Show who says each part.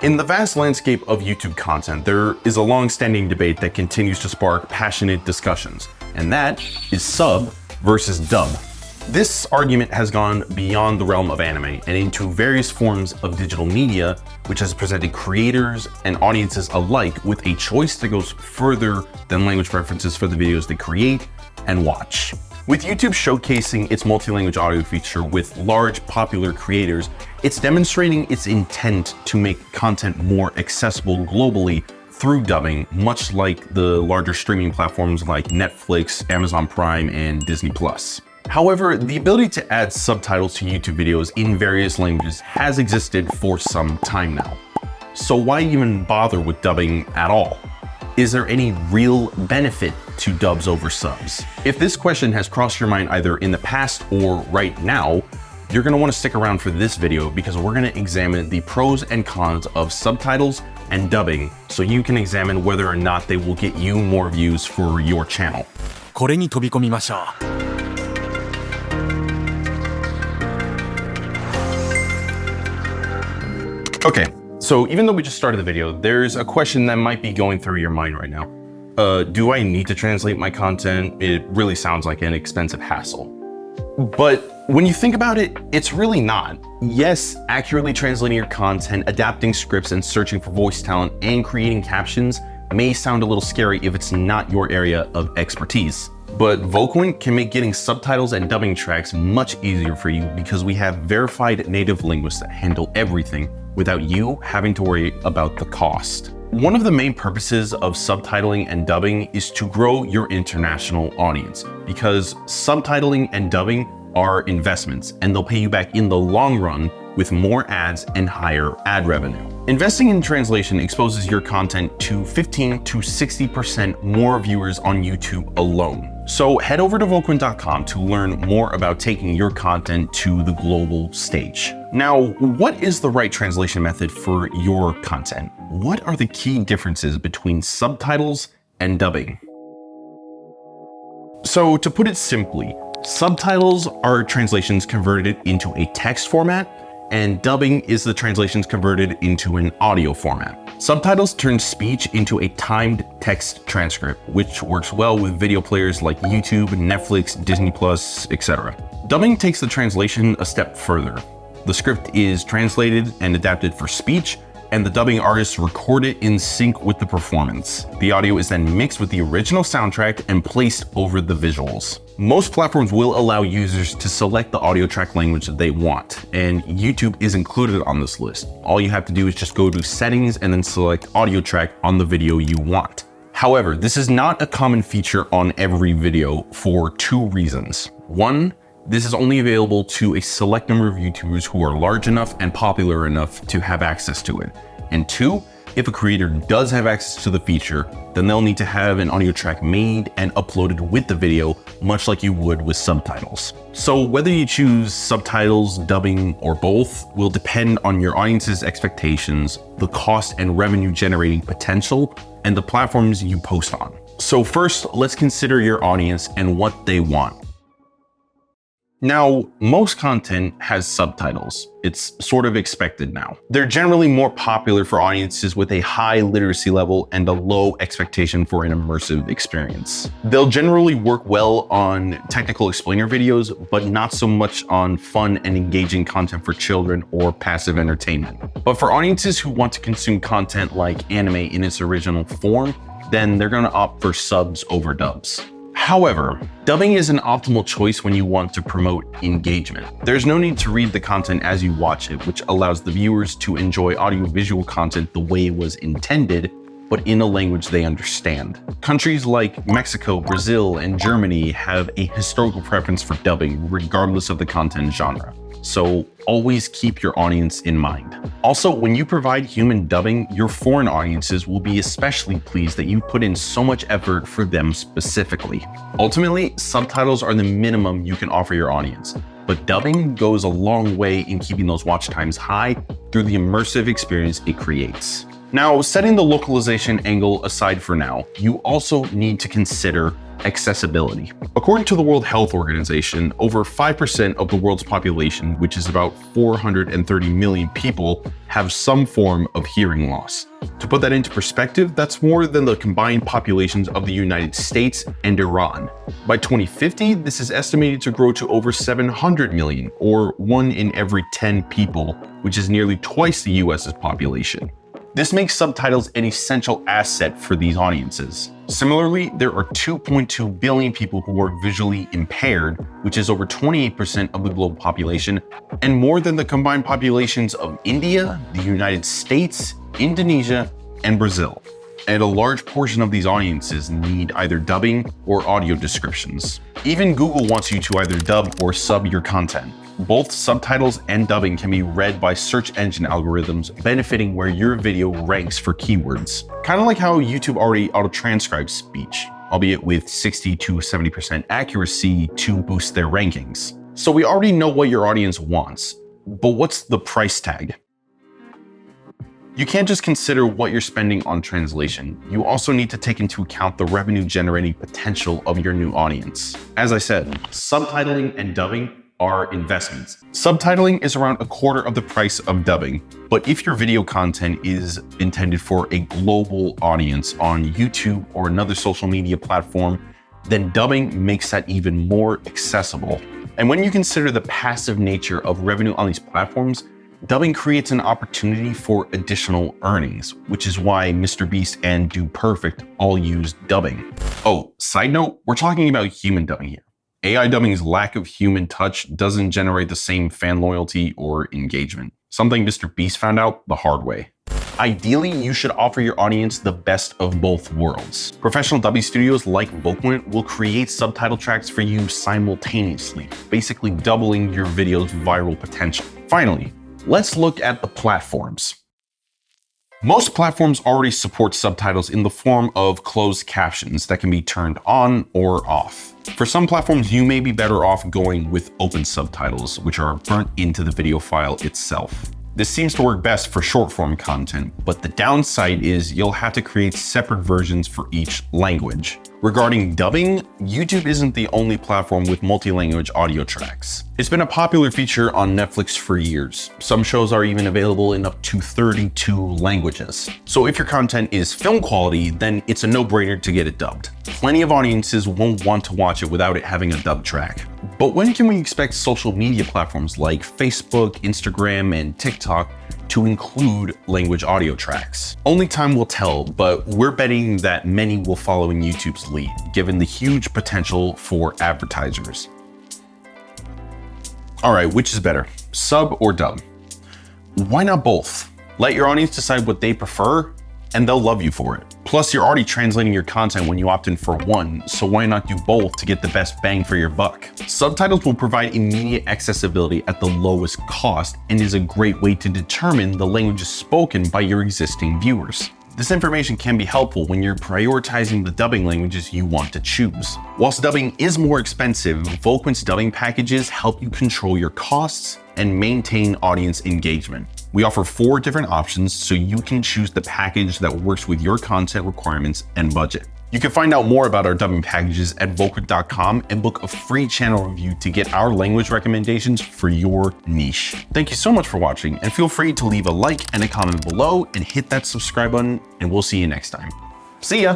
Speaker 1: In the vast landscape of YouTube content, there is a long-standing debate that continues to spark passionate discussions, and that is sub versus dub. This argument has gone beyond the realm of anime and into various forms of digital media, which has presented creators and audiences alike with a choice that goes further than language preferences for the videos they create and watch. With YouTube showcasing its multi-language audio feature with large popular creators, it's demonstrating its intent to make content more accessible globally through dubbing, much like the larger streaming platforms like Netflix, Amazon Prime, and Disney+. However, the ability to add subtitles to YouTube videos in various languages has existed for some time now. So why even bother with dubbing at all? Is there any real benefit to dubs over subs? If this question has crossed your mind either in the past or right now, you're gonna wanna stick around for this video because we're gonna examine the pros and cons of subtitles and dubbing so you can examine whether or not they will get you more views for your channel.
Speaker 2: これに飛び込みましょう。
Speaker 1: Okay, so even though we just started the video, there's a question that might be going through your mind right now. Do I need to translate my content? It really sounds like an expensive hassle. But when you think about it, it's really not. Yes, accurately translating your content, adapting scripts, and searching for voice talent and creating captions may sound a little scary if it's not your area of expertise. But Voquent can make getting subtitles and dubbing tracks much easier for you because we have verified native linguists that handle everything without you having to worry about the cost. One of the main purposes of subtitling and dubbing is to grow your international audience because subtitling and dubbing are investments and they'll pay you back in the long run with more ads and higher ad revenue. Investing in translation exposes your content to 15 to 60% more viewers on YouTube alone. So head over to Voquent.com to learn more about taking your content to the global stage. Now, what is the right translation method for your content? What are the key differences between subtitles and dubbing? So to put it simply, subtitles are translations converted into a text format, and dubbing is the translations converted into an audio format. Subtitles turn speech into a timed text transcript, which works well with video players like YouTube, Netflix, Disney+, etc. Dubbing takes the translation a step further. The script is translated and adapted for speech, and the dubbing artists record it in sync with the performance. The audio is then mixed with the original soundtrack and placed over the visuals. Most platforms will allow users to select the audio track language that they want, and YouTube is included on this list. All you have to do is just go to settings and then select audio track on the video you want. However, this is not a common feature on every video for two reasons. One, this is only available to a select number of YouTubers who are large enough and popular enough to have access to it. And two, if a creator does have access to the feature, then they'll need to have an audio track made and uploaded with the video, much like you would with subtitles. So whether you choose subtitles, dubbing, or both will depend on your audience's expectations, the cost and revenue generating potential, and the platforms you post on. So first, let's consider your audience and what they want. Now, most content has subtitles. It's sort of expected now. They're generally more popular for audiences with a high literacy level and a low expectation for an immersive experience. They'll generally work well on technical explainer videos, but not so much on fun and engaging content for children or passive entertainment. But for audiences who want to consume content like anime in its original form, then they're gonna opt for subs over dubs. However, dubbing is an optimal choice when you want to promote engagement. There's no need to read the content as you watch it, which allows the viewers to enjoy audiovisual content the way it was intended, but in a language they understand. Countries like Mexico, Brazil, and Germany have a historical preference for dubbing, regardless of the content genre. So always keep your audience in mind. Also, when you provide human dubbing, your foreign audiences will be especially pleased that you put in so much effort for them specifically. Ultimately, subtitles are the minimum you can offer your audience, but dubbing goes a long way in keeping those watch times high through the immersive experience it creates. Now, setting the localization angle aside for now, you also need to consider accessibility. According to the World Health Organization, over 5% of the world's population, which is about 430 million people, have some form of hearing loss. To put that into perspective, that's more than the combined populations of the United States and Iran. By 2050, this is estimated to grow to over 700 million, or 1 in every 10 people, which is nearly twice the US's population. This makes subtitles an essential asset for these audiences. Similarly, there are 2.2 billion people who are visually impaired, which is over 28% of the global population, and more than the combined populations of India, the United States, Indonesia, and Brazil. And a large portion of these audiences need either dubbing or audio descriptions. Even Google wants you to either dub or sub your content. Both subtitles and dubbing can be read by search engine algorithms, benefiting where your video ranks for keywords. Kind of like how YouTube already auto-transcribes speech, albeit with 60 to 70% accuracy to boost their rankings. So we already know what your audience wants, but what's the price tag? You can't just consider what you're spending on translation. You also need to take into account the revenue generating potential of your new audience. As I said, subtitling and dubbing are investments. Subtitling is around a quarter of the price of dubbing, but if your video content is intended for a global audience on YouTube or another social media platform, then dubbing makes that even more accessible. And when you consider the passive nature of revenue on these platforms, dubbing creates an opportunity for additional earnings, which is why MrBeast and Do Perfect all use dubbing. Oh, side note, we're talking about human dubbing here. AI dubbing's lack of human touch doesn't generate the same fan loyalty or engagement. Something MrBeast found out the hard way. Ideally, you should offer your audience the best of both worlds. Professional dubbing studios like Voquent will create subtitle tracks for you simultaneously, basically doubling your video's viral potential. Finally, let's look at the platforms. Most platforms already support subtitles in the form of closed captions that can be turned on or off. For some platforms, you may be better off going with open subtitles, which are burnt into the video file itself. This seems to work best for short form content, but the downside is you'll have to create separate versions for each language. Regarding dubbing, YouTube isn't the only platform with multi-language audio tracks. It's been a popular feature on Netflix for years. Some shows are even available in up to 32 languages. So if your content is film quality, then it's a no-brainer to get it dubbed. Plenty of audiences won't want to watch it without it having a dub track. But when can we expect social media platforms like Facebook, Instagram, and TikTok to include language audio tracks? Only time will tell, but we're betting that many will follow in YouTube's lead, given the huge potential for advertisers. All right, which is better, sub or dub? Why not both? Let your audience decide what they prefer, and they'll love you for it. Plus, you're already translating your content when you opt in for one, so why not do both to get the best bang for your buck? Subtitles will provide immediate accessibility at the lowest cost and is a great way to determine the languages spoken by your existing viewers. This information can be helpful when you're prioritizing the dubbing languages you want to choose. Whilst dubbing is more expensive, Voquent's dubbing packages help you control your costs and maintain audience engagement. We offer 4 different options so you can choose the package that works with your content requirements and budget. You can find out more about our dubbing packages at Voquent.com and book a free channel review to get our language recommendations for your niche. Thank you so much for watching, and feel free to leave a like and a comment below and hit that subscribe button, and we'll see you next time. See ya!